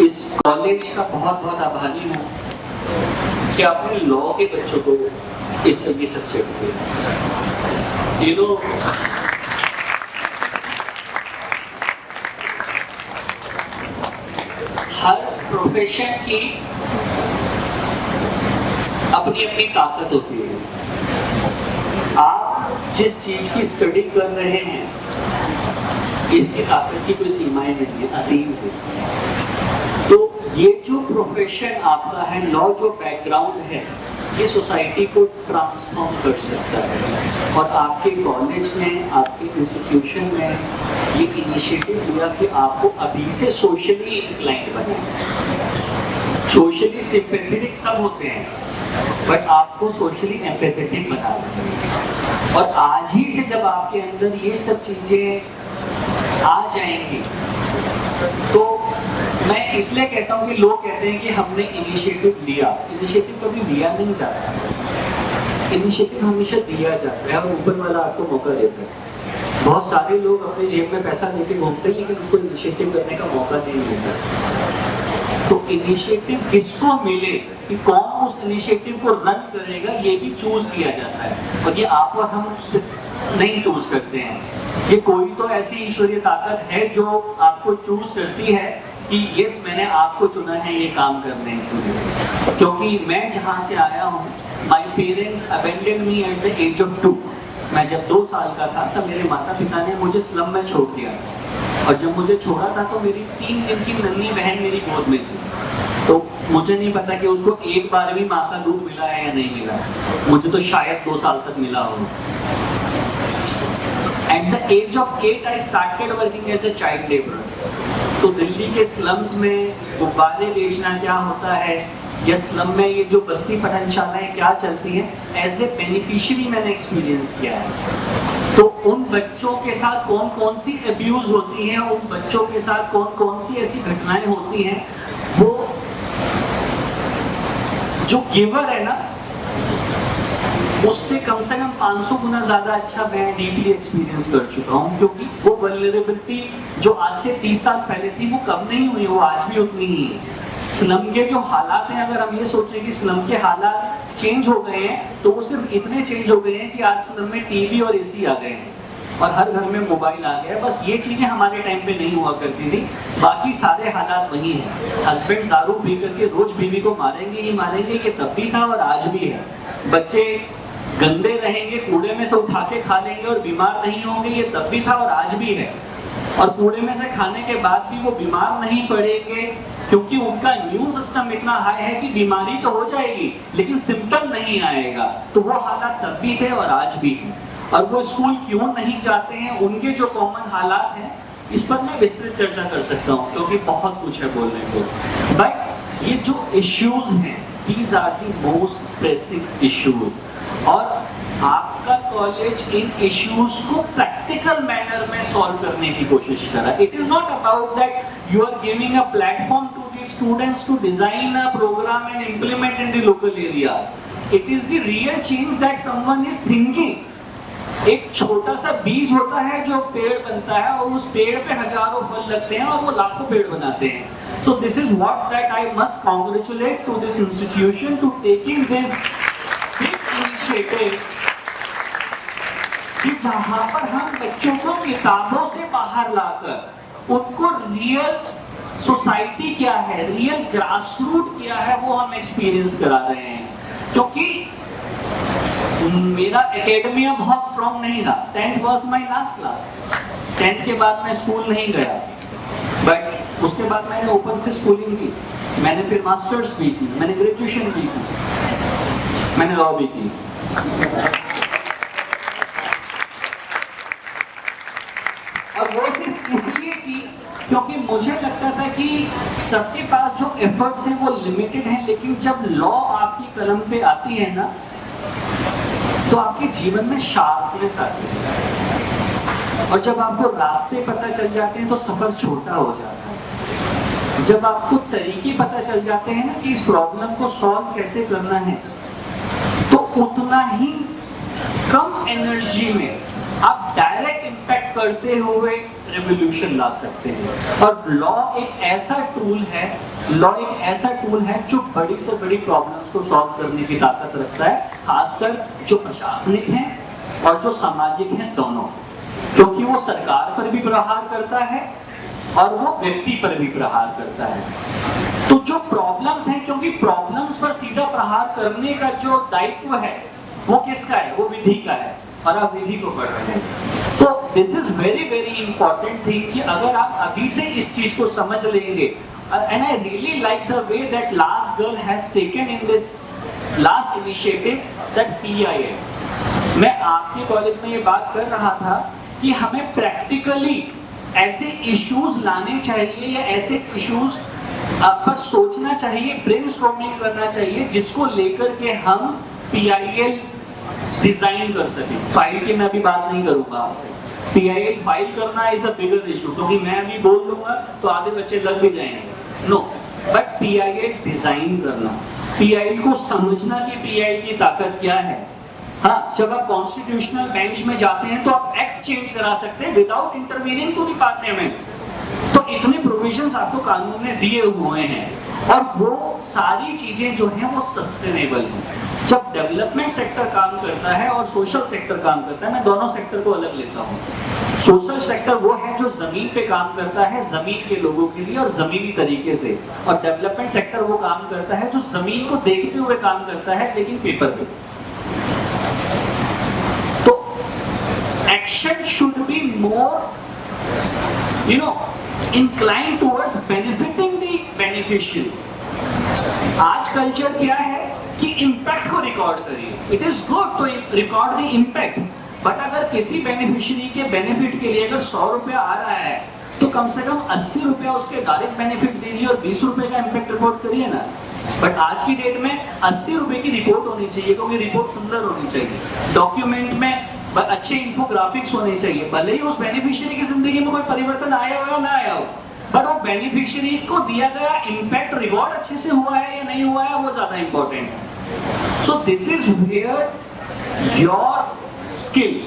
इस कॉलेज का बहुत बहुत आभारी हूँ कि आपने लॉ के बच्चों को इस सब ये सब्जेक्ट दिया। ये लोग हर प्रोफेशन की अपनी अपनी ताकत होती है। आप जिस चीज की स्टडी कर रहे हैं इसकी ताकत की कोई सीमाएं नहीं है, असीम है। तो ये जो प्रोफेशन आपका है, लॉ जो बैकग्राउंड है, ये सोसाइटी को ट्रांसफॉर्म कर सकता है। और आपके कॉलेज में, आपके इंस्टीट्यूशन में ये इनिशिएटिव लिया कि आपको अभी से सोशली इंक्लाइंड बनाए। सोशली सिंपैथेटिक सब होते हैं, बट आपको सोशली एम्पैथेटिक बना देंगे। और आज ही से जब आपके अंदर ये सब चीजें आ जाएंगी, तो मैं इसलिए कहता हूँ कि लोग कहते हैं कि हमने इनिशिएटिव लिया। इनिशिएटिव कभी लिया नहीं जाता, इनिशिएटिव हमेशा दिया जाता है और ऊपर वाला आपको मौका देता है। बहुत सारे लोग अपने जेब में पैसा लेके घूमते हैं, लेकिन उनको इनिशिएटिव करने का मौका नहीं मिलता। तो इनिशिएटिव किसको मिले, कि कौन उस इनिशिएटिव को रन करेगा, ये भी चूज किया जाता है। और ये आप और हम नहीं चूज करते हैं, ये कोई तो ऐसी ईश्वरीय ताकत है जो आपको चूज करती है कि यस, मैंने आपको चुना है ये काम करने के लिए। क्योंकि मैं जहाँ से आया हूँ, my parents abandon me at the age of 2। मैं जब 2 साल का था तब मेरे माता पिता ने मुझे स्लम में छोड़ दिया, और जब मुझे छोड़ा था तो मेरी 3 दिन की नन्ही बहन मेरी गोद में थी। तो मुझे नहीं पता कि उसको एक बार भी माँ का दूध मिला है या नहीं मिला। मुझे तो शायद 2 साल तक मिला हो। At the age of 8 I started working as a child laborer। तो दिल्ली के स्लम्स में गुब्बारे बेचना क्या होता है, या स्लम में ये जो बस्ती पठनशालाएं क्या चलती हैं, एज ए बेनिफिशियरी मैंने एक्सपीरियंस किया है। तो उन बच्चों के साथ कौन कौन सी अब्यूज होती हैं, उन बच्चों के साथ कौन कौन सी ऐसी घटनाएं होती हैं, वो जो गिवर है ना, उससे कम से कम 500 गुना ज्यादा अच्छा मैं डीपली एक्सपीरियंस कर चुका हूँ। क्योंकि वो वल्नरेबिलिटी जो आज से 30 साल पहले थी वो कम नहीं हुई, वो आज भी उतनी ही है। स्लम के जो हालात हैं, अगर हम ये सोचें कि स्लम के हालात चेंज हो गए हैं, तो वो सिर्फ इतने चेंज हो गए हैं कि आज स्लम में टीवी और एसी आ गए हैं और हर घर में मोबाइल आ गया है। बस ये चीजें हमारे टाइम पे नहीं हुआ करती थी, बाकी सारे हालात वही हैं। हस्बैंड दारू पी करके रोज बीवी को मारेंगे ही मारेंगे, ये तब भी था और आज भी है। बच्चे गंदे रहेंगे, कूड़े में से उठा के खा लेंगे और बीमार नहीं होंगे, ये तब भी था और आज भी है। और कूड़े में से खाने के बाद भी वो बीमार नहीं पड़ेंगे, क्योंकि उनका इम्यून सिस्टम इतना हाई है कि बीमारी तो हो जाएगी लेकिन सिम्टम नहीं आएगा। तो वो हालात तब भी थे और आज भी है। और वो स्कूल क्यों नहीं जाते हैं, उनके जो कॉमन हालात हैं, इस पर मैं विस्तृत चर्चा कर सकता हूँ, क्योंकि बहुत कुछ है बोलने को। बट ये जो इश्यूज हैं, these are the most pressing issues. और आपका कॉलेज इन इश्यूज को प्रैक्टिकल मैनर में सॉल्व करने की कोशिश करा। It is not about that you are giving a platform to the students to design a programme and implement in the local area. It is the real change that someone is thinking. एक छोटा सा बीज होता है जो पेड़ बनता है, और उस पेड़ पे हजारों फल लगते हैं और वो लाखों पेड़ बनाते हैं। So this is what that I must congratulate to this institution to taking this big initiative, कि जहां पर हम बच्चों को किताबों से बाहर लाकर उनको रियल सोसाइटी क्या है, रियल ग्रासरूट क्या है, वो हम एक्सपीरियंस करा रहे हैं। क्योंकि मेरा एकेडमिया बहुत स्ट्रॉन्ग नहीं था। 10th was my last class। 10th के बाद मैं स्कूल नहीं गया, बट उसके बाद मैंने ओपन से स्कूलिंग की, मैंने फिर मास्टर्स भी की, मैंने ग्रेजुएशन भी की, मैंने लॉ भी की। और वो सिर्फ इसलिए की क्योंकि मुझे लगता था कि सबके पास जो एफर्ट्स हैं वो लिमिटेड हैं, लेकिन जब लॉ आपकी कलम पे आती है ना, तो आपके जीवन में शार्पनेस आती है। और जब आपको रास्ते पता चल जाते हैं तो सफर छोटा हो जाता है। जब आपको तरीके पता चल जाते हैं ना कि इस प्रॉब्लम को सॉल्व कैसे करना है, तो उतना ही कम एनर्जी में आप डायरेक्ट इम्पैक्ट करते हुए रेवोल्यूशन ला सकते हैं। और लॉ एक ऐसा टूल है जो बड़ी से बड़ी प्रॉब्लम्स को सॉल्व करने की ताकत रखता है, खासकर जो प्रशासनिक हैं और जो सामाजिक हैं दोनों, क्योंकि वो सरकार पर भी प्रहार करता है और वो व्यक्ति पर भी प्रहार करता है। तो जो प्रॉब्लम्स हैं, क्योंकि प्रॉब्लम्स पर सीधा प्रहार करने का जो दायित्व है वो किसका है? वो विधि का है, और आप विधि को पढ़ रहे हैं। तो this is very very important thing कि अगर आप अभी से इस चीज को समझ लेंगे, and I really like the way that last girl has taken in this last initiative that PIL। मैं आपके कॉलेज में ये बात कर रहा था कि हमें प्रैक्टिकली ऐसे इश्यूज लाने चाहिए या ऐसे इश्यूज पर सोचना चाहिए, ब्रेनस्टॉर्मिंग करना चाहिए, जिसको लेकर के हम PIL डिजाइन कर सके। फाइल की मैं अभी बात नहीं करूंगा आपसे, PIL फाइल करना इज अ बिगर इशू, क्योंकि मैं अभी बोल दूंगा तो आधे बच्चे लग भी जाएंगे। नो, बट PIL डिजाइन करना, PIL को समझना कि PIL की ताकत क्या है। हाँ, जब आप कॉन्स्टिट्यूशनल बेंच में जाते हैं तो आप एक्ट चेंज करा सकते हैं without intervening to the parliament. तो इतने प्रोविजंस आपको कानून ने दिए हुए हैं, और वो सारी चीजें जो हैं वो सस्टेनेबल हैं। जब डेवलपमेंट सेक्टर काम करता है और सोशल सेक्टर काम करता है, मैं दोनों सेक्टर को अलग लेता हूँ। सोशल सेक्टर वो है जो जमीन पे काम करता है, जमीन के लोगों के लिए और जमीनी तरीके से, और डेवलपमेंट सेक्टर वो काम करता है जो जमीन को देखते हुए काम करता है, लेकिन पेपर पे। तो action should be more inclined towards benefiting the beneficiary। आज कल्चर क्या है कि इम्पैक्ट को रिकॉर्ड करिए। It is good to record the impact, but अगर किसी बेनिफिशियरी के बेनिफिट के लिए अगर 100 रुपया आ रहा है तो कम से कम 80 रुपया उसके डायरेक्ट बेनिफिट दीजिए और 20 रुपए का इम्पैक्ट रिपोर्ट करिए ना। बट आज की डेट में 80 रुपए की रिपोर्ट होनी चाहिए, क्योंकि रिपोर्ट सुंदर होनी चाहिए, डॉक्यूमेंट में अच्छे इन्फोग्राफिक्स होने चाहिए, भले ही उस बेनिफिशियरी की जिंदगी में कोई परिवर्तन आया हो या ना आया हो, बट वो बेनिफिशियरी को दिया गया इम्पैक्ट रिकॉर्ड अच्छे से हुआ है या नहीं हुआ है, वो ज्यादा इंपॉर्टेंट है। So this is where your skill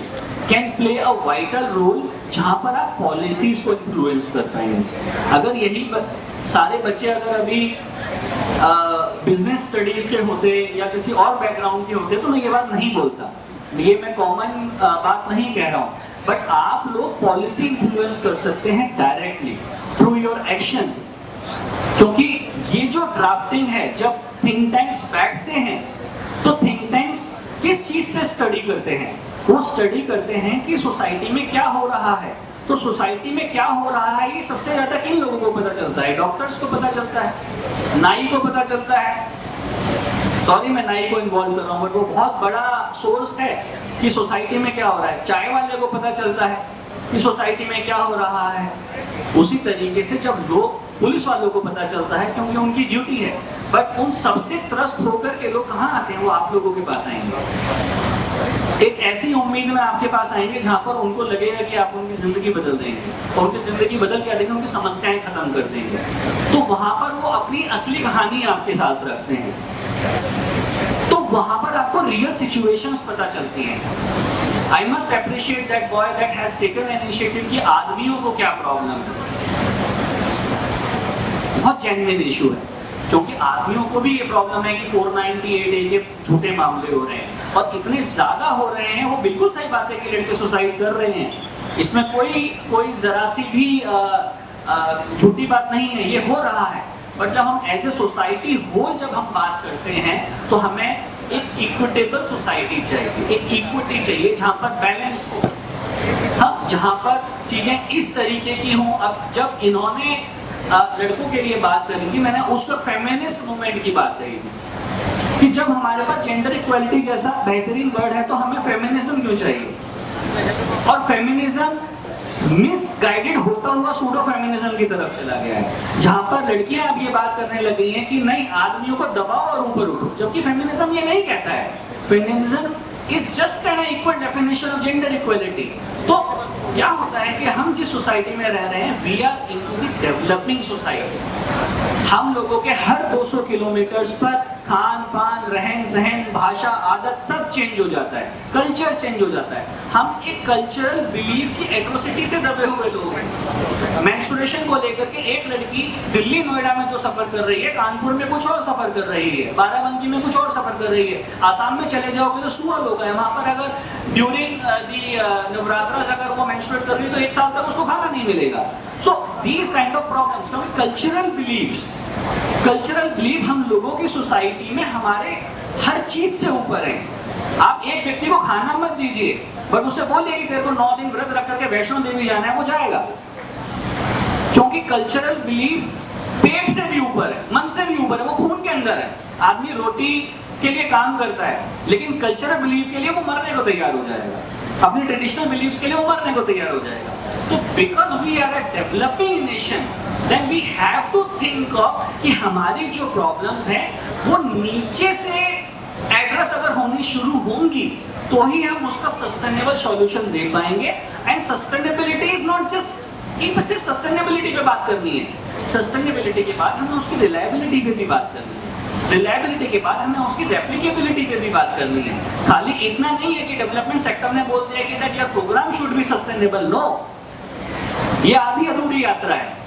can play a vital role, जहां पर आप पॉलिसीज को इन्फ्लुएंस कर पाएंगे। अगर यही सारे बच्चे अगर अभी बिजनेस स्टडीज के होते या किसी और बैकग्राउंड के होते तो मैं ये बात नहीं बोलता, ये मैं कॉमन बात नहीं कह रहा हूँ, बट आप लोग पॉलिसी इन्फ्लुएंस कर सकते हैं डायरेक्टली थ्रू योर एक्शन। क्योंकि ये जो ड्राफ्टिंग है, जब थिंक टैंक्स बैठते हैं तो थिंक टैंक्स किस चीज से स्टडी करते हैं? वो स्टडी करते हैं कि सोसाइटी में क्या हो रहा है। तो सोसाइटी में क्या हो रहा है ये सबसे ज्यादा किन लोगों को पता चलता है? डॉक्टर्स को पता चलता है, नाई को पता चलता है। सॉरी मैं नाई को इन्वॉल्व कर रहा हूँ, बट वो बहुत बड़ा सोर्स है कि सोसाइटी में क्या हो रहा है। चाय वाले को पता चलता है कि सोसाइटी में क्या हो रहा है। उसी तरीके से जब लोग, पुलिस वालों को पता चलता है क्योंकि उनकी ड्यूटी है, बट उन सबसे त्रस्त होकर के लोग कहाँ आते हैं? वो आप लोगों के पास आएंगे, एक ऐसी उम्मीद में आपके पास आएंगे जहां पर उनको लगेगा कि आप उनकी जिंदगी बदल देंगे, और उनकी जिंदगी बदल क्या देंगे? उनकी समस्याएं खत्म कर देंगे। तो वहां पर वो अपनी असली कहानी आपके साथ रखते हैं, तो वहां पर आपको रियल सिचुएशंस पता चलती हैं। I must appreciate that boy that has taken initiative कि आदमियों को क्या प्रॉब्लम है। बहुत जेन्युइन इशू है, क्योंकि आदमियों को भी ये प्रॉब्लम है कि 498A के झूठे मामले हो रहे हैं, और इतने ज्यादा हो रहे हैं। वो बिल्कुल सही बात है कि लड़के सुसाइड कर रहे हैं, इसमें कोई जरा सी भी झूठी बात नहीं है, ये हो रहा है। बट जब हम एज ए सोसाइटी होल जब हम बात करते हैं तो हमें एक इक्विटेबल सोसाइटी चाहिए, एक इक्विटी चाहिए जहां पर बैलेंस हो, हाँ, जहां पर चीजें इस तरीके की हों। अब जब इन्होंने लड़कों के लिए बात करी थी, मैंने उस वक्त फेमिनिस्ट मूवमेंट की बात करी थी कि जब हमारे पास जेंडर इक्वालिटी जैसा बेहतरीन वर्ड है तो हमें फेमिनिज्म क्यों चाहिए? और फेमिनिज्म मिसगाइडेड होता हुआ सूडो फेमिनिज्म की तरफ चला गया है, जहां पर लड़कियां अब ये बात करने लग गई हैं कि नहीं, आदमियों को दबाओ और ऊपर उठो, जबकि फेमिनिज्म ये नहीं कहता है। Feminism is just an equal definition of gender equality. तो क्या होता है कि हम जिस सोसाइटी में रह रहे हैं, we are into the developing society. हम लोगों के हर 200 किलोमीटर पर खान पान, रहन सहन, भाषा, आदत सब चेंज हो जाता है, कल्चर चेंज हो जाता है। हम एक कल्चरल बिलीफ की एट्रोसिटी से दबे हुए लोग हैं। मेंस्ट्रुएशन को लेकर के एक लड़की दिल्ली नोएडा में जो सफर कर रही है, कानपुर में कुछ और सफर कर रही है, बाराबंकी में कुछ और सफर कर रही है, आसाम में चले जाओगे तो सूअर लोग हैं, वहां पर अगर ड्यूरिंग दी नवरात्रा अगर वो मेंस्ट्रुएट कर रही है तो एक साल तक उसको खाना नहीं मिलेगा। So these kind of problems, cultural belief हम लोगों की सोसाइटी में हमारे हर चीज से ऊपर है। आप एक व्यक्ति को खाना मत दीजिए, बट उससे बोलिए कि तेरे को 9 दिन व्रत रख करके वैष्णो देवी जाना है, वो जाएगा। क्योंकि कल्चरल बिलीफ पेट से भी ऊपर है, मन से भी ऊपर है, वो खून के अंदर है। आदमी रोटी के लिए काम करता है, लेकिन कल्चरल बिलीफ के लिए वो मरने को तैयार हो जाएगा, अपनी ट्रेडिशनल बिलीफ्स के लिए वो मरने को तैयार हो जाएगा। तो because we are a developing nation, then we have to think of कि हमारी जो प्रॉब्लम्स हैं वो नीचे से एड्रेस अगर होनी शुरू होंगी तो ही हम उसका सस्टेनेबल सॉल्यूशन दे पाएंगे। And sustainability is not just कि सिर्फ सस्टेनेबिलिटी पे बात करनी है, सस्टेनेबिलिटी के बाद हमें उसकी रिलायबिलिटी पे भी बात करनी है, रिलायबिलिटी के बाद हमें उसकी रेप्लिकेबिलिटी पे भी बात करनी है। खाली इतना नहीं है कि डेवलपमेंट सेक्टर ने बोल दिया कि that your programme should be sustainable, no, ये आधी अधूरी यात्रा है।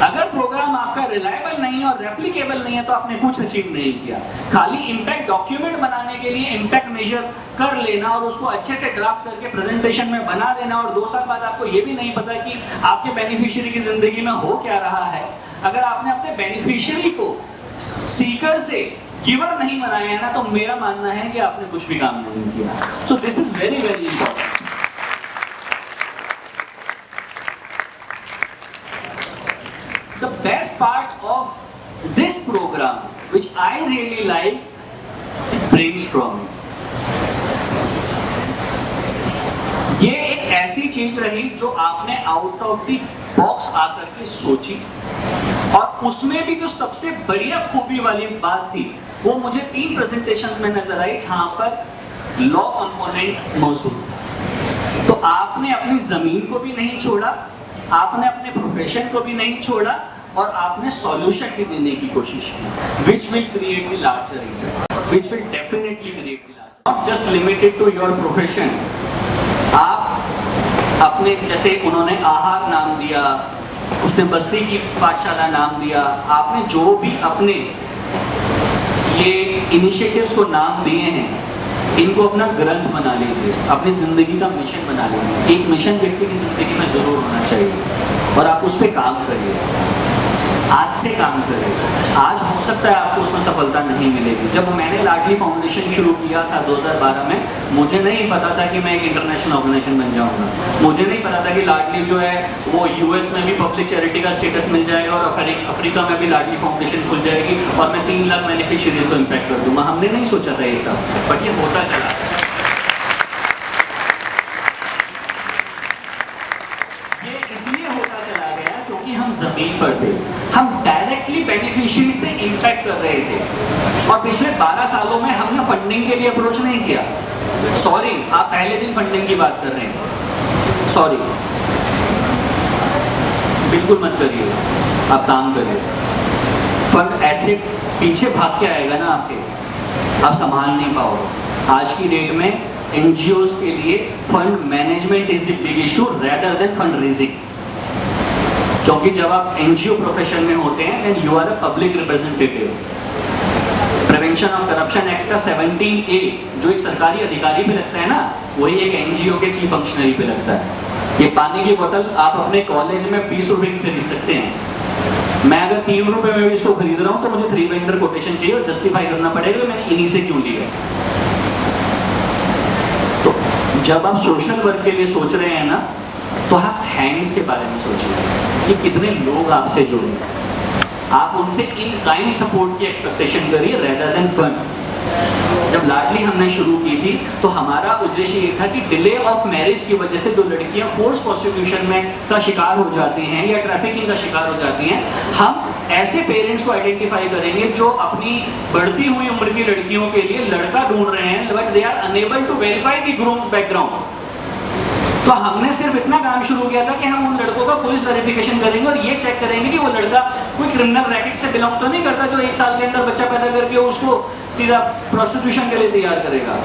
अगर प्रोग्राम आपका रिलायबल नहीं है और रेप्लिकेबल नहीं है तो आपने कुछ अचीव नहीं किया। खाली इम्पैक्ट डॉक्यूमेंट बनाने के लिए इम्पैक्ट मेजर कर लेना और उसको अच्छे से ड्राफ्ट करके प्रेजेंटेशन में बना देना और 2 साल बाद आपको ये भी नहीं पता कि आपके बेनिफिशियरी की जिंदगी में हो क्या रहा है। अगर आपने अपने बेनिफिशियरी को सीकर से गिवर नहीं बनाया है ना, तो मेरा मानना है कि आपने कुछ भी काम नहीं किया। सो this is very very important. The best part of this program, which I really like, is brainstorming. ये एक ऐसी चीज रही जो आपने आउट ऑफ द बॉक्स आकर के सोची, और उसमें भी जो सबसे बढ़िया खूबी वाली बात थी वो मुझे 3 प्रेजेंटेशंस में नजर आई जहां पर लॉ कंपोनेंट मौजूद था। तो आपने अपनी जमीन को भी नहीं छोड़ा, आपने अपने प्रोफेशन को भी नहीं छोड़ा, और आपने सॉल्यूशन भी देने की कोशिश की, which will create the larger impact, which will definitely create the larger, not just limited to your profession। आप अपने, जैसे उन्होंने आहार नाम दिया, उसने बस्ती की पाठशाला नाम दिया, आपने जो भी अपने ये इनिशिएटिव्स को नाम दिए हैं, इनको अपना ग्रंथ बना लीजिए, अपनी जिंदगी का मिशन बना लीजिए। एक मिशन व्यक्ति की जिंदगी में जरूर होना चाहिए और आप उस पर काम करिए, आज से काम करें। आज हो सकता है आपको उसमें सफलता नहीं मिलेगी। जब मैंने लाडली फाउंडेशन शुरू किया था 2012 में, मुझे नहीं पता था कि मैं एक इंटरनेशनल ऑर्गेनाइजेशन बन जाऊंगा। मुझे नहीं पता था कि लाडली जो है वो यूएस में भी पब्लिक चैरिटी का स्टेटस मिल जाएगा और अफ्रीका में भी लाडली फाउंडेशन खुल जाएगी और मैं 3 लाख बेनिफिशियरीज को इम्पैक्ट कर दूंगा। हमने नहीं सोचा था ये सब, बट ये होता चला। ये इसलिए होता चला गया क्योंकि हम जमीन पर थे, हम डायरेक्टली बेनिफिशियरी से इम्पैक्ट कर रहे थे। और पिछले 12 सालों में हमने फंडिंग के लिए अप्रोच नहीं किया। सॉरी, आप पहले दिन फंडिंग की बात कर रहे हैं, सॉरी, बिल्कुल मत करिए, आप काम करिए। फंड ऐसे पीछे भाग के आएगा ना आपके, आप संभाल नहीं पाओगे। आज की डेट में एनजीओज के लिए fund management is the big issue rather than fund raising. क्योंकि जब आप एनजीओ प्रोफेशन में होते हैं then you are a public representative. Prevention of corruption act का 17A जो एक सरकारी अधिकारी पे लगता है ना, वही एक एनजीओ के चीफ फंक्शनरी पे लगता है। ये पानी की बोतल आप अपने कॉलेज में 20 रुपए की खरीद सकते हैं। मैं अगर 3 रुपए में भी इसको खरीद रहा हूँ तो मुझे 3 वेंडर कोटेशन चाहिए और जस्टिफाई करना पड़ेगा कि मैंने इन्हीं से क्यों लिया। तो जब आप सोशल वर्क के लिए सोच रहे हैं ना, तो आप हैंड्स के बारे में सोचिए कि कितने लोग आपसे जुड़े हैं। आप उनसे इन काइंड सपोर्ट की एक्सपेक्टेशन करिए रेदर देन फंड। जब लाडली हमने शुरू की थी तो हमारा उद्देश्य ये था कि डिले ऑफ मैरिज की वजह से जो लड़कियां फोर्स प्रोस्टिट्यूशन में का शिकार हो जाती हैं या ट्रैफिकिंग का शिकार हो जाती हैं, हम ऐसे पेरेंट्स को आइडेंटिफाई करेंगे जो अपनी बढ़ती हुई उम्र की लड़कियों के लिए लड़का ढूंढ रहे हैं but they are unable to verify the groom's background. तो हमने सिर्फ इतना काम शुरू किया था कि हम उन लड़कों का पुलिस वेरिफिकेशन करेंगे और ये चेक करेंगे कि वो लड़का कोई क्रिमिनल रैकेट से बिलोंग तो नहीं करता जो 1 साल के अंदर बच्चा पैदा करके उसको सीधा प्रोस्टिट्यूशन के लिए तैयार करेगा।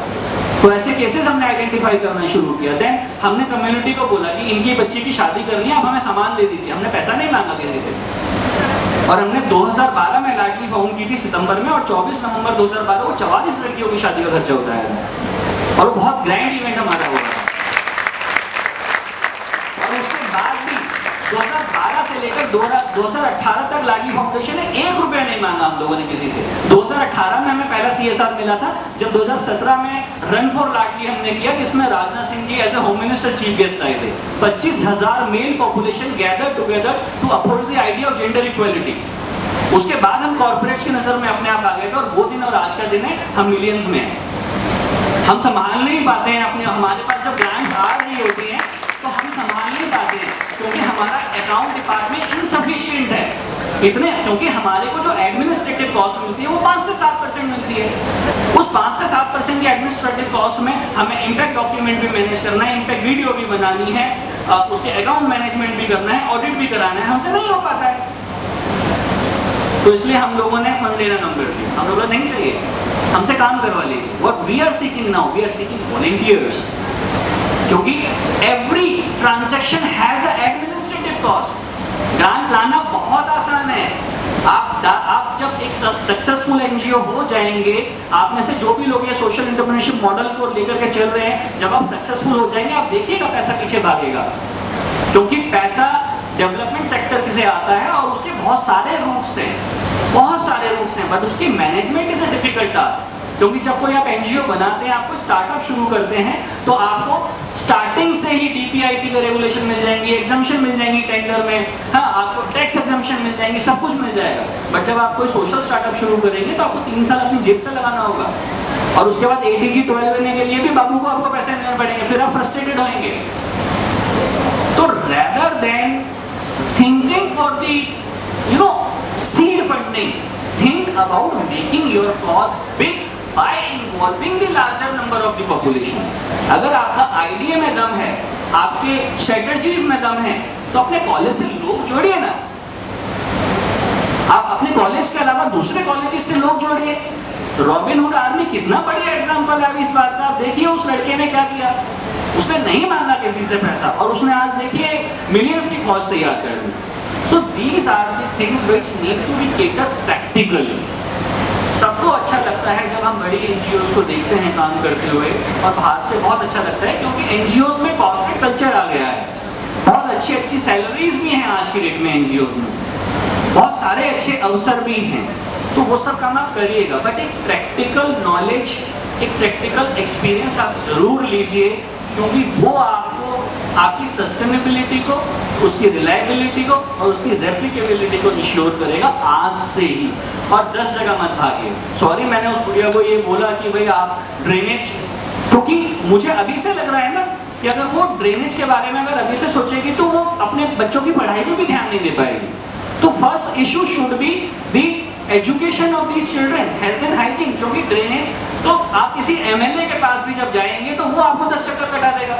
तो ऐसे केसेस हमने आइडेंटिफाई करना शुरू किया। देन हमने कम्युनिटी को बोला कि इनकी बच्ची की शादी करनी है, आप हमें सामान दे दीजिए। हमने पैसा नहीं मांगा किसी से। और हमने 2012 में लाडली फाउंड की थी सितंबर में, और 24 नवंबर 2012 को 44 लड़कियों की शादी का खर्चा उठाया था, और वो बहुत ग्रैंड इवेंट हमारा हुआ। और उसके बाद भी 2012 से लेकर 2018 तक लाडली फाउंडेशन ने 1 रुपया नहीं मांगा हम लोगों ने किसी से। 2018 में हमें पहला CSR मिला था, जब 2017 में रन फॉर लाडली हमने किया, जिसमें Rajnath Singh ji as a home minister chief guest आए थे। 25,000 male population gather together to uphold the idea of gender equality. उसके बाद हम कॉर्पोरेट्स की नजर में अपने आप आ गए थे, और वो दिन और आज का दिन है हम मिलियंस में हैं। हम संभाल नहीं पाते हैं अपने, हमारे पास जब ग्रांट्स आ रही होती हैं तो हम संभाल नहीं पाते हैं, क्योंकि हमारा अकाउंट डिपार्टमेंट इनसफिशिएंट है इतने, क्योंकि हमारे को जो एडमिनिस्ट्रेटिव कॉस्ट मिलती है वो 5 से 7% मिलती है। उस 5 से 7% की एडमिनिस्ट्रेटिव कॉस्ट में हमें इम्पैक्ट डॉक्यूमेंट भी मैनेज करना है, इम्पैक्ट वीडियो भी बनानी है, उसके अकाउंट मैनेजमेंट भी करना है, ऑडिट भी कराना है, हमसे नहीं हो पाता है। तो इसलिए हम लोगों ने फंड लेना कम कर दिया। हम लोगों को नहीं चाहिए, हमसे काम करवा लीजिए। What we are seeking now, we are seeking volunteers, क्योंकि every transaction has a administrative cost. Grant लाना बहुत आसान है। आप जब एक सक्सेसफुल एनजीओ हो जाएंगे, आप में से जो भी लोग ये सोशल एंटरप्रेन्योरशिप मॉडल को लेकर के चल रहे हैं, जब आप सक्सेसफुल हो जाएंगे, आप देखिएगा पैसा पीछे भागेगा, क्योंकि पैसा डेवलपमेंट सेक्टर से आता है और उसके बहुत सारे रूट्स हैं, बट उसकी management is a difficult task. क्योंकि जब कोई आप एनजीओ बनाते हैं, आप कोई स्टार्टअप शुरू करते हैं, तो आपको स्टार्टिंग से ही डीपीआईटी का रेगुलेशन मिल जाएंगी, एग्जम्पशन मिल जाएंगी टेंडर में, हाँ, आपको टैक्स एग्जम्पशन मिल जाएंगी, सब कुछ मिल जाएगा। बट जब आप कोई सोशल स्टार्टअप शुरू करेंगे तो आपको 3 साल अपनी जेब से लगाना होगा, और उसके बाद ATG 12 लेने के लिए भी बाबू को आपको पैसे देने पड़ेंगे, फिर आप फ्रस्ट्रेटेड होंगे। तो rather than thinking for the seed funding, think about making your cause big by involving the larger number of the population. अगर आपका आइडिया में दम है, आपके स्ट्रेटजीज में दम है, तो अपने कॉलेज से लोग जोड़िए ना। आप अपने कॉलेज के अलावा दूसरे कॉलेजेस से लोग जोड़िए। रॉबिन हुड आर्मी कितना बढ़िया एग्जांपल है इस बात का। आप देखिए उस लड़के ने क्या किया, उसने नहीं मांगा किसी से पैसा, और उसने आज देखिए मिलियंस की फौज तैयार कर दी। So these are the things which need to be catered practically. सबको अच्छा लगता है जब हम बड़ी एनजीओज को देखते हैं काम करते हुए, और बाहर से बहुत अच्छा लगता है, क्योंकि एनजीओज में कॉर्पोरेट कल्चर आ गया है। बहुत अच्छी सैलरीज भी हैं आज की डेट में एनजीओज में, बहुत सारे अच्छे अवसर भी हैं, तो वो सब काम आप करिएगा। बट एक प्रैक्टिकल नॉलेज, एक प्रैक्टिकल एक्सपीरियंस आप जरूर लीजिए, क्योंकि वो आपको आपकी सस्टेनेबिलिटी को, उसकी रिलायबिलिटी को और उसकी रेप्लिकेबिलिटी को इंश्योर करेगा आज से ही। और 10 जगह मत भागिए। सॉरी, मैंने उस गुड़िया को ये बोला कि भाई आप ड्रेनेज, क्योंकि मुझे अभी से लग रहा है ना कि अगर वो ड्रेनेज के बारे में अगर अभी से सोचेगी तो वो अपने बच्चों की पढ़ाई में भी ध्यान नहीं दे पाएगी। तो first issue should be the education of these children, health and hygiene. क्योंकि ड्रेनेज तो आप किसी MLA के पास भी जब जाएंगे तो वो आपको 10 चक्कर कटा देगा,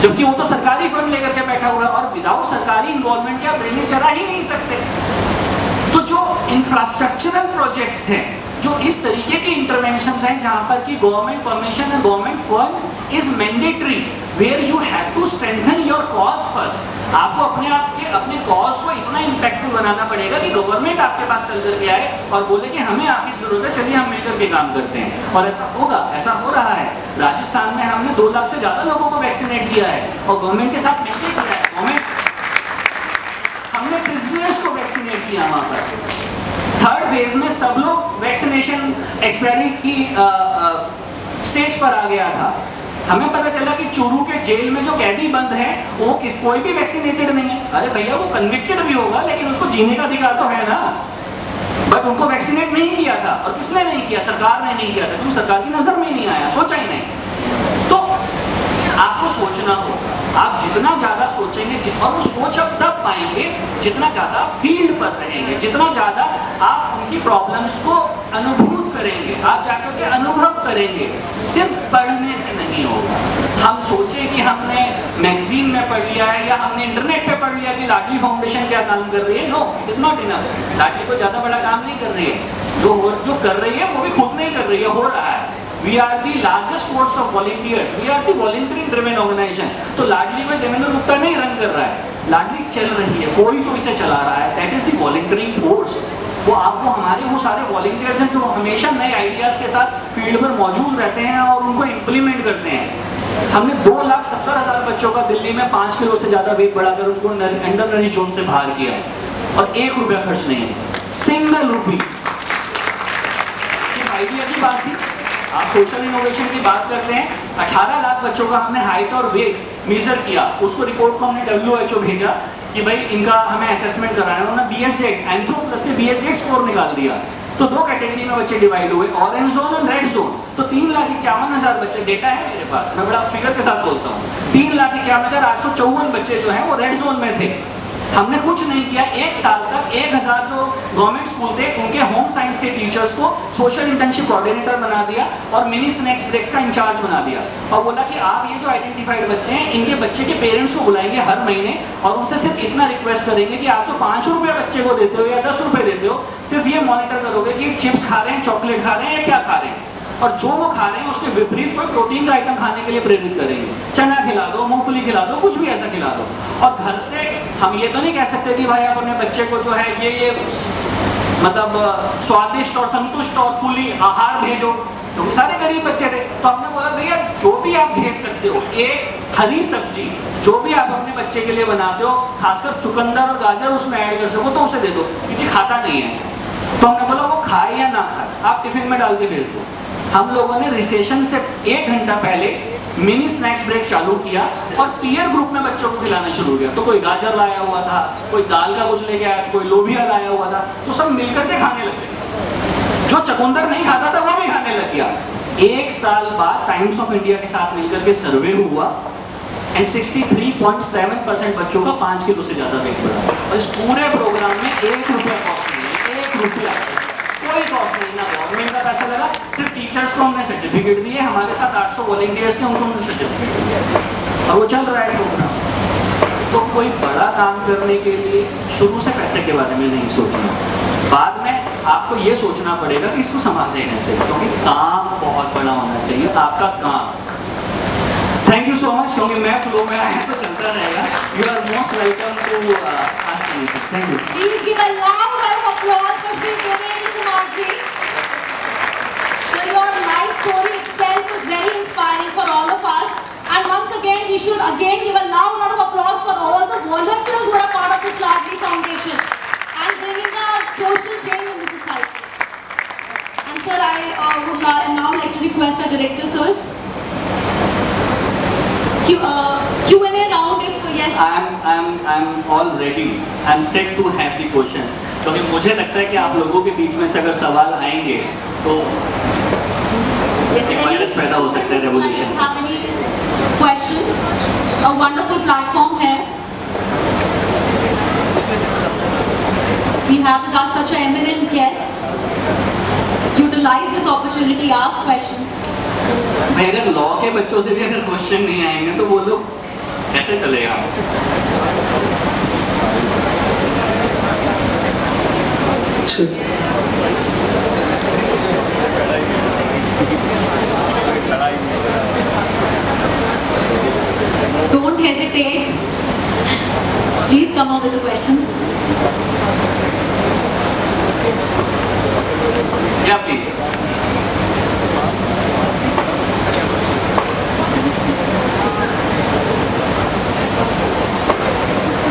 जबकि वो तो सरकारी फंड लेकर के बैठा हुआ है, और विदाउट सरकारी इन्वॉल्वमेंट के आप ड्रेनेज करा ही नहीं सकते। तो जो इंफ्रास्ट्रक्चरल प्रोजेक्ट्स हैं, जो इस तरीके के इंटरवेंशंस हैं जहां पर कि government permission and government fund is mandatory, where you have to strengthen your cause first. आपको अपने कॉज को इतना इम्पैक्टफुल बनाना पड़ेगा कि गवर्नमेंट आपके पास चल करके आए और बोले कि हमें आपकी जरूरत है, चलिए हम मिलकर के काम करते हैं। और ऐसा होगा, ऐसा हो रहा है। राजस्थान में हमने 2 लाख से ज्यादा लोगों को वैक्सीनेट किया है, और गवर्नमेंट के साथ मिलकर किया है। हमने प्रिजनर्स को वैक्सीनेट किया वहां पर। 3rd फेज में सब लोग वैक्सीनेशन एक्सपायरी की स्टेज पर आ गया था। हमें पता चला कि चूरू के जेल में जो कैदी बंद है वो कोई भी वैक्सीनेटेड नहीं है। अरे भैया, वो कन्विक्टेड भी होगा लेकिन उसको जीने का अधिकार तो है ना, बट उनको वैक्सीनेट नहीं किया था। और किसने नहीं किया? सरकार ने नहीं किया था, क्योंकि सरकार की नजर में ही नहीं आया, सोचा ही नहीं। तो आपको सोचना हो, आप जितना ज़्यादा सोचेंगे और वो सोच आप तब पाएंगे जितना ज़्यादा फील्ड पर रहेंगे, जितना ज़्यादा आप उनकी प्रॉब्लम्स को अनुभूत करेंगे, आप जाकर के अनुभव करेंगे। सिर्फ पढ़ने से नहीं होगा। हम सोचें कि हमने मैगजीन में पढ़ लिया है या हमने इंटरनेट पे पढ़ लिया कि लाडली फाउंडेशन क्या काम कर रही है, no, it is not enough. Ladli कोई ज़्यादा बड़ा काम नहीं कर रही है, जो कर रही है वो भी खुद नहीं कर रही है, हो रहा है। We are the largest force of volunteers. We are the volunteering driven organization. तो लाडली में देवेंद्र गुप्ता नहीं रन कर रहा है, लाडली चल रही है, कोई तो इसे चला रहा है। That is the volunteering force. वो आपको हमारे वो सारे वॉलंटियर्स हैं जो हमेशा नए आइडियाज़ के साथ फील्ड पर मौजूद रहते हैं और उनको इम्प्लीमेंट करते हैं। हमने 2,70,000 बच्चों का दिल्ली में 5 किलो से ज़्यादा वेट बढ़ाकर उनको अंडर नरिश जोन से बाहर किया और 1 रुपया खर्च नहीं है, सिंगल रुपी। सिर्फ आइडिया की बात थी। आप सोशल इनोवेशन की बात करते हैं, 18 लाख बच्चों का हमने हाइट और वेट मेजर किया, उसको रिपोर्ट को हमने WHO भेजा कि भाई इनका हमें असेसमेंट कराना है। उन्होंने BSZ एंथ्रो प्लस से BSZ स्कोर निकाल दिया। तो 2 कैटेगरी में बच्चे डिवाइड हुए, ऑरेंज जोन और रेड जोन। तो 3,51,000 बच्चे, डेटा है मेरे पास, मैं बड़ा फिगर के साथ बोलता हूँ, 3,51,854 बच्चे जो हैं वो रेड जोन में थे। हमने कुछ नहीं किया, 1 साल तक 1,000 जो गवर्नमेंट स्कूल थे उनके होम साइंस के टीचर्स को सोशल इंटर्नशिप कोऑर्डिनेटर बना दिया और मिनी स्नैक्स ब्रेक्स का इंचार्ज बना दिया और बोला कि आप ये जो आइडेंटिफाइड बच्चे हैं इनके बच्चे के पेरेंट्स को बुलाएंगे हर महीने और उनसे सिर्फ इतना रिक्वेस्ट करेंगे कि आप जो 5 रुपये बच्चे को देते हो या 10 रुपये देते हो, सिर्फ ये मॉनिटर करोगे कि चिप्स खा रहे हैं, चॉकलेट खा रहे हैं या क्या खा रहे हैं, और जो वो खा रहे हैं उसके विपरीत कोई प्रोटीन का आइटम खाने के लिए प्रेरित करेंगे। चना खिला दो, मूंगफली खिला दो, कुछ भी ऐसा खिला दो। और घर से हम ये तो नहीं कह सकते कि भाई आप अपने बच्चे को जो है ये मतलब स्वादिष्ट और संतुष्ट और फुली आहार भेजो, क्योंकि सारे गरीब बच्चे थे। तो हमने बोला भैया जो भी आप भेज सकते हो, एक हरी सब्जी जो भी आप अपने बच्चे के लिए बनाते हो, खासकर चुकंदर और गाजर उसमें ऐड कर सको तो उसे दे दो, क्योंकि खाता नहीं है। तो हमने बोला वो खाए या ना खाए, आप टिफिन में डाल के भेज दो। हम लोगों ने रिसेशन से 1 घंटा पहले मिनी स्नैक्स ब्रेक चालू किया और पीयर ग्रुप में बच्चों को खिलाना शुरू किया। तो कोई गाजर लाया हुआ था, कोई दाल का कुछ लेके आया, कोई लोबिया लाया हुआ था, तो सब मिलकर के खाने लग गए। जो चुकंदर नहीं खाता था वो भी खाने लग गया। 1 साल बाद टाइम्स ऑफ इंडिया के साथ मिलकर के सर्वे हुआ एंड 63.7% बच्चों का 5 किलो से ज्यादा वेट बढ़ा। और इस पूरे प्रोग्राम में 1 रुपया कॉस्ट नहीं है, 1 रुपया, कोई कॉस्ट नहीं, ना गवर्नमेंट का पैसा लगा, सिर्फ टीचर्स को हमने सर्टिफिकेट दिए। हमारे साथ 800 वॉलंटियर्स थे, उनको हमने सर्टिफिकेट दिया और वो चल रहा है प्रोग्राम। तो कोई बड़ा काम करने के लिए शुरू से पैसे के बारे में नहीं सोचना, बाद में आपको ये सोचना पड़ेगा कि इसको संभालने कैसे, क्योंकि काम बहुत बड़ा होना चाहिए आपका काम। थैंक यू सो मच, क्योंकि मैं फ्लो में आया तो चलता रहेगा। You are most welcome to ask me. Thank you. Please give a loud round of applause for Shri Devendra Kumar ji. So your life story itself is very inspiring for all of us. And once again, we should again give a loud round of applause for all the volunteers who are part of this Ladli Foundation and bringing a social change in the society. And sir, I would now like to request our director, sirs. Q&A round, if yes. I'm all ready. I'm set to have the questions. क्योंकि मुझे लगता है कि आप लोगों के बीच में से अगर सवाल आएंगे तो एक वायरस पैदा हो सकता है, revolution. Have any questions? A wonderful platform here. We have with us such an eminent guest. Utilize this opportunity, ask questions. भाई अगर लॉ के बच्चों से भी अगर क्वेश्चन नहीं आएंगे तो वो लोग कैसे चलेगा? Don't hesitate. Please come up with the questions. Yeah, please.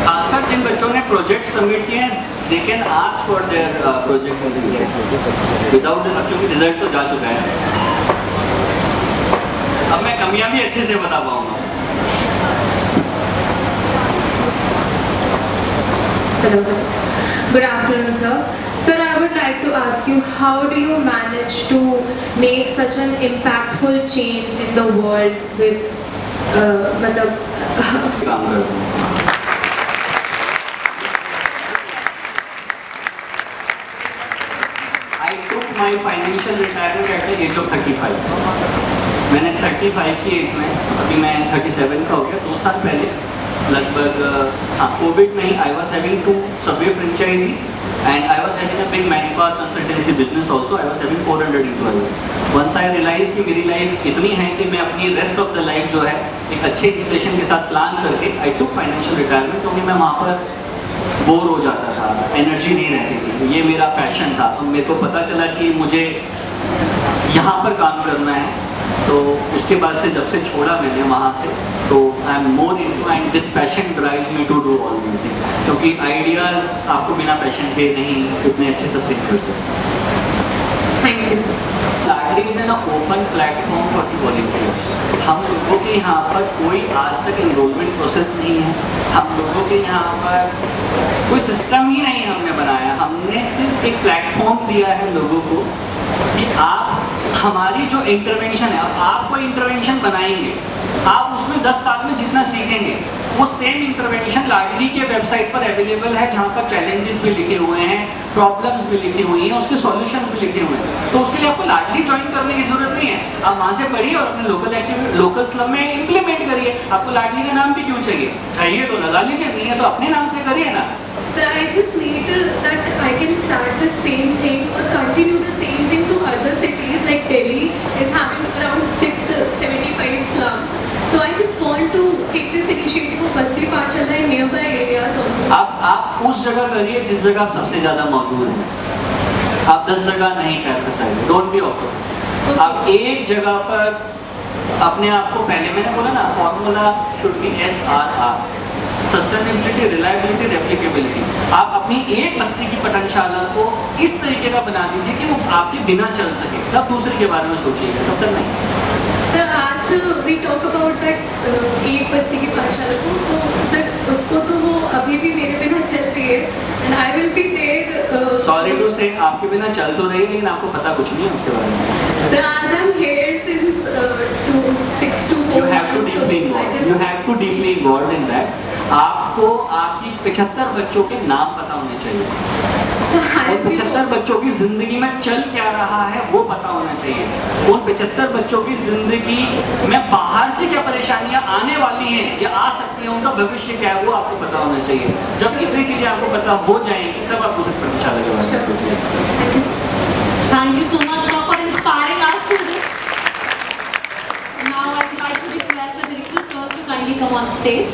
खासकर जिन बच्चों ने प्रोजेक्ट सबमिट किए हैं, they can ask for their project without the, क्योंकि रिजल्ट तो जा चुका है। अब मैं कमियां भी अच्छे से बता पाऊंगा। Hello. Good afternoon, sir. Sir, I would like to ask you, how do you manage to make such an impactful change in the world with मतलब काम करता हूँ। I took my financial retirement at the age of 35. मैंने 35 की as में, अभी मैं 37 का हो गया, 2 साल पहले लगभग, हाँ कोविड में ही I was having 2 subway franchisee and I was having a big manpower consultancy business also. I was having 400 employees. Once I realise कि मेरी लाइफ इतनी है कि मैं अपनी रेस्ट ऑफ द लाइफ जो है एक अच्छे इन्फ्लेशन के साथ प्लान करके आई टुक फाइनेंशियल रिटायरमेंट, क्योंकि मैं वहाँ पर बोर हो जाता था, एनर्जी नहीं रहती थी। ये मेरा पैशन था, तो मेरे को पता चला कि मुझे यहाँ पर काम करना है। तो उसके बाद से जब से छोड़ा मैंने वहाँ से, तो I am more into and this passion drives me to do all this things, क्योंकि आइडियाज़ आपको बिना पैशन के नहीं इतने अच्छे से सीख कर सकते। Thank you sir. Ladli is an open platform for the volunteers. हम लोगों के यहाँ पर कोई आज तक एनरोलमेंट प्रोसेस नहीं है। हम लोगों के यहाँ पर कोई सिस्टम ही नहीं हमने बनाया। हमने सिर्फ एक प्लेटफॉर्म दिया है लोगों को कि आप हमारी जो इंटरवेंशन है, अब आप कोई इंटरवेंशन बनाएंगे, आप उसमें 10 साल में जितना सीखेंगे वो सेम इंटरवेंशन लाडली के वेबसाइट पर अवेलेबल है, जहाँ पर चैलेंजेस भी लिखे हुए हैं, प्रॉब्लम्स भी लिखी हुई हैं, उसके सॉल्यूशंस भी लिखे हुए हैं। तो उसके लिए आपको लाडली ज्वाइन करने की जरूरत नहीं है। आप वहाँ से पढ़िए और अपने लोकल स्लम में इम्प्लीमेंट करिए। आपको लाडली का नाम भी क्यों चाहिए तो लगा लीजिए, नहीं है तो अपने नाम से करिए ना। Sir, I just need that I can start the same thing or continue the same thing to other cities like Delhi is having around 675 slums. So I just want to take this initiative of Basti Pathshala in nearby areas also. आप उस जगह करिए जिस जगह आप सबसे ज़्यादा मौजूद हैं। आप 10 जगह नहीं कर सकते, डोंट बी ऑपोजिट। आप एक जगह पर अपने आप को, पहले मैंने बोला ना, formula should be SRR, sustainability, reliability, replicability. आप अपनी एक बस्ती की पठनशाला को इस तरीके का बना दीजिए कि वो आपके बिना चल सके, तब दूसरे के बारे में सोचिएगा, तब तक नहीं। Sir, as we talk about that एक बस्ती की पाठशाला को, तो सर उसको तो वो अभी भी मेरे बिना चल रही है and I will be there. Sorry to say आपके बिना चल तो रही है, लेकिन आपको पता कुछ नहीं है उसके बारे में। Sir, as I'm here since 6 to 4 You have to months, so deeply I involved. just You have to deeply involved in that. आपको आपकी 75 बच्चों के नाम पता होने चाहिए Sir, I और will be 75 बच्चों की जिंदगी में चल क्या रहा है वो पता होना चाहिए। उन 75 बच्चों की जिंदगी में बाहर से क्या परेशानियां आने वाली हैं या आ सकती हैं, उनका भविष्य क्या है वो आपको पता होना चाहिए। जब इतनी चीजें आपको पता हो जाएंगी तब आप उसे पठनशाला के बारे में सोचिए। Thank you, sir. Thank you so much, sir, for inspiring our students. Now I would like to request the director, sir, to kindly come on stage.